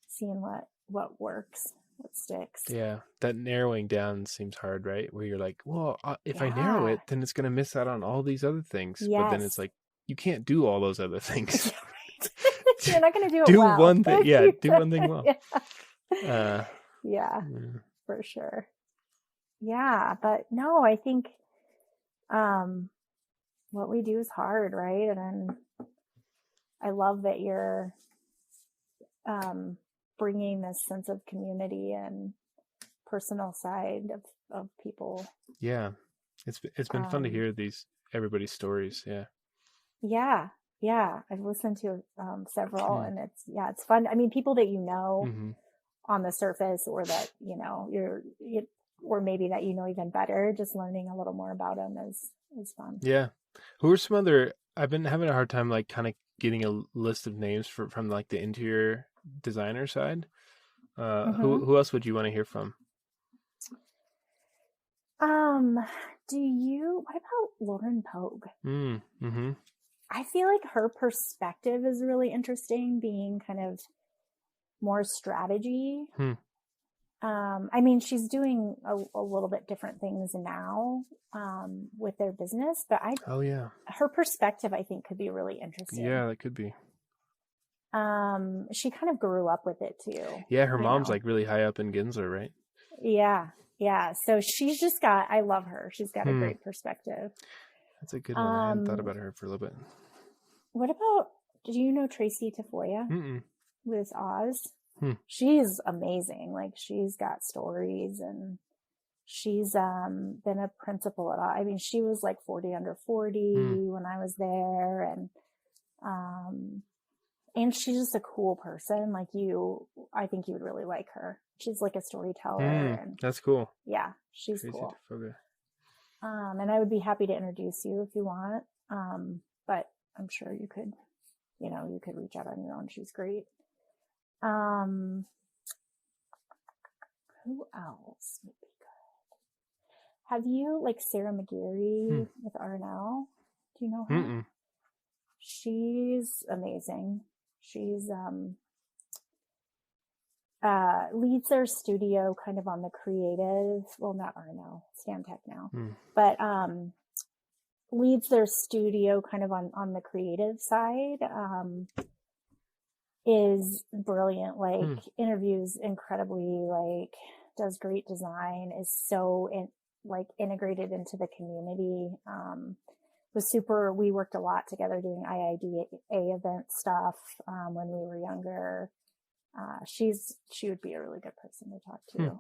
seeing what works, what sticks.
Yeah, that narrowing down seems hard, right? Where you're like, well, if I narrow it, then it's going to miss out on all these other things.
Yes.
But then it's like, you can't do all those other things.
You're not going to do it well.
One thing. Yeah, do one thing well.
For sure. Yeah, but no, I think what we do is hard, right? And I love that you're bringing this sense of community and personal side of people.
Yeah, it's been fun to hear everybody's stories.
Yeah, I've listened to several, and it's fun. I mean, people that you know on the surface, or that, you know, or maybe that you know even better, just learning a little more about them is fun. Yeah.
Who are some other? I've been having a hard time like kind of getting a list of names from like the interior designer side. Who else would you want to hear from?
What about Lauren Pogue? I feel like her perspective is really interesting, being kind of more strategy. I mean, she's doing a little bit different things now with their business, but her perspective, I think, could be really interesting.
Yeah, that could be.
She kind of grew up with it too.
Yeah, her mom's like really high up in Gensler, right?
Yeah. So she's just I love her. She's got a great perspective.
That's a good one. I hadn't thought about her for a little bit.
What about, do you know Tracy Tafoya with Oz? She's amazing. Like, she's got stories, and she's been a principal at Oz. I mean, she was like 40 under 40 when I was there, and she's just a cool person. Like, I think you would really like her. She's like a storyteller. And
that's cool.
Yeah, she's Tracy cool.
Tafoya.
And I would be happy to introduce you if you want. But I'm sure you could reach out on your own. She's great. Who else would be good? Have you, like, Sarah McGeary with R&L? Do you know her? She's amazing. She's leads their studio kind of on the creative, well, not R&L, Stantec now, but leads their studio kind of on the creative side. Is brilliant, like interviews incredibly, like does great design, is so integrated into the community. We worked a lot together doing IIDA event stuff when we were younger. She would be a really good person to talk to.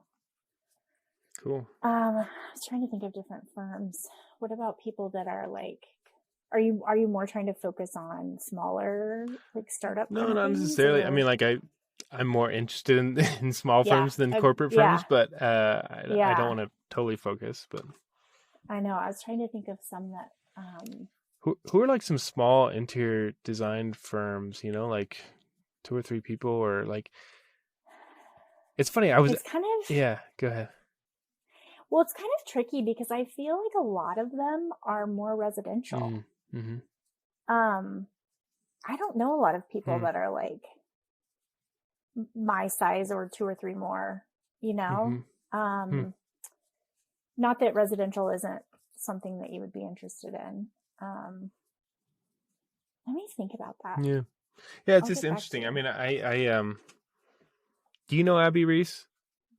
Cool.
I was trying to think of different firms. What about people that are like, are you more trying to focus on smaller, like startup?
No,
kind of
not
things,
necessarily.
or?
I mean, like I'm more interested in small firms than corporate firms, but I don't want to totally focus. But
I know I was trying to think of some that.
Who are like some small interior design firms? You know, like 2 or 3 people, or like. It's funny.
It's kind of.
Yeah. Go ahead.
Well, it's kind of tricky because I feel like a lot of them are more residential.
Mm-hmm.
I don't know a lot of people that are like my size or 2 or 3 more, you know? Not that residential isn't something that you would be interested in. Let me think about that.
Yeah. Yeah. It's just interesting. I mean, I do you know Abby Reese?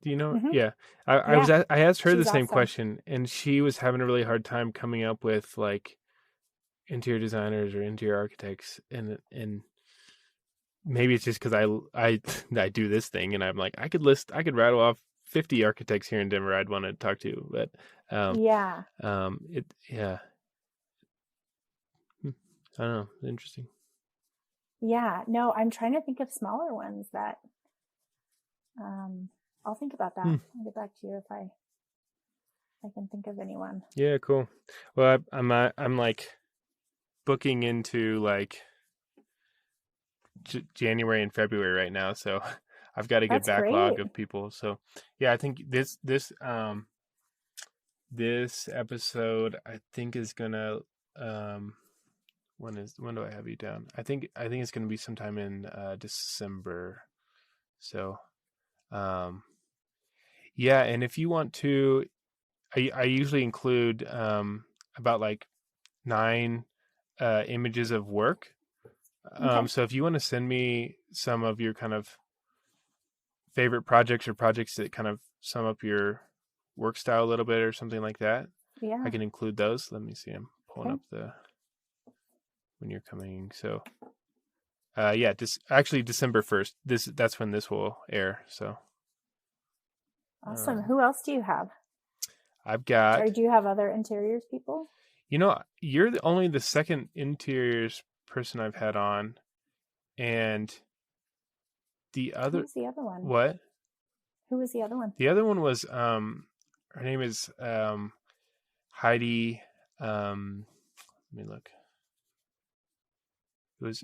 Do you know? Yeah. I asked her the same question, and she was having a really hard time coming up with like interior designers or interior architects, and maybe it's just because I do this thing, and I'm like I could rattle off 50 architects here in Denver I'd want to talk to, but I don't know, interesting.
Yeah, no, I'm trying to think of smaller ones that I'll think about that. I'll get back to you if I can think of anyone.
Yeah, cool. Well, I'm like booking into like January and February right now, so I've got a good backlog of people. So yeah, I think this episode I think is gonna when do I have you down? I think it's gonna be sometime in December. So yeah, and if you want to, I usually include about like 9 images of work. So if you want to send me some of your kind of favorite projects or projects that kind of sum up your work style a little bit or something like that, I can include those. Let me see. I'm pulling up when you're coming. So actually December 1st. That's when this will air. So
awesome. Who else do you have?
I've got.
Or do you have other interiors people?
You know, you're only the second interiors person I've had on, and the other.
Who's the other one?
What?
Who was the other one?
The other one was her name is Heidi. Let me look. It was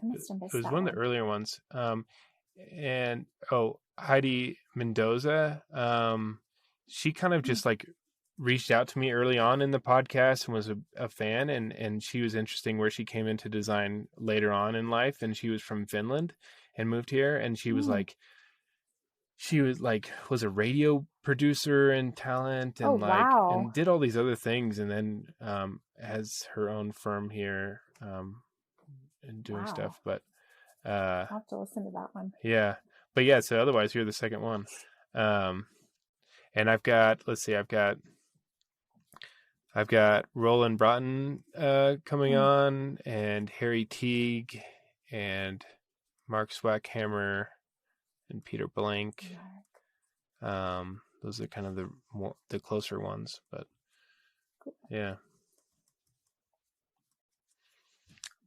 one of the earlier ones. And Heidi Mendoza. She kind of just like reached out to me early on in the podcast and was a fan, and she was interesting where she came into design later on in life, and she was from Finland and moved here, and she was was a radio producer and talent, and and did all these other things, and then has her own firm here and doing stuff. But
I'll have to listen to that one.
Yeah. But yeah, so otherwise you're the second one. And I've got Roland Broughton coming on, and Harry Teague, and Mark Swackhammer, and Peter Blank. Those are kind of the closer ones, but yeah.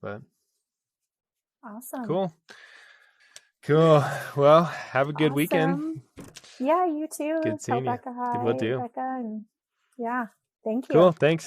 But
awesome.
Cool. Well, have a good weekend.
Yeah, you too.
Good seeing you.
Becca hi.
Will do.
Becca, and yeah, thank you.
Cool. Thanks.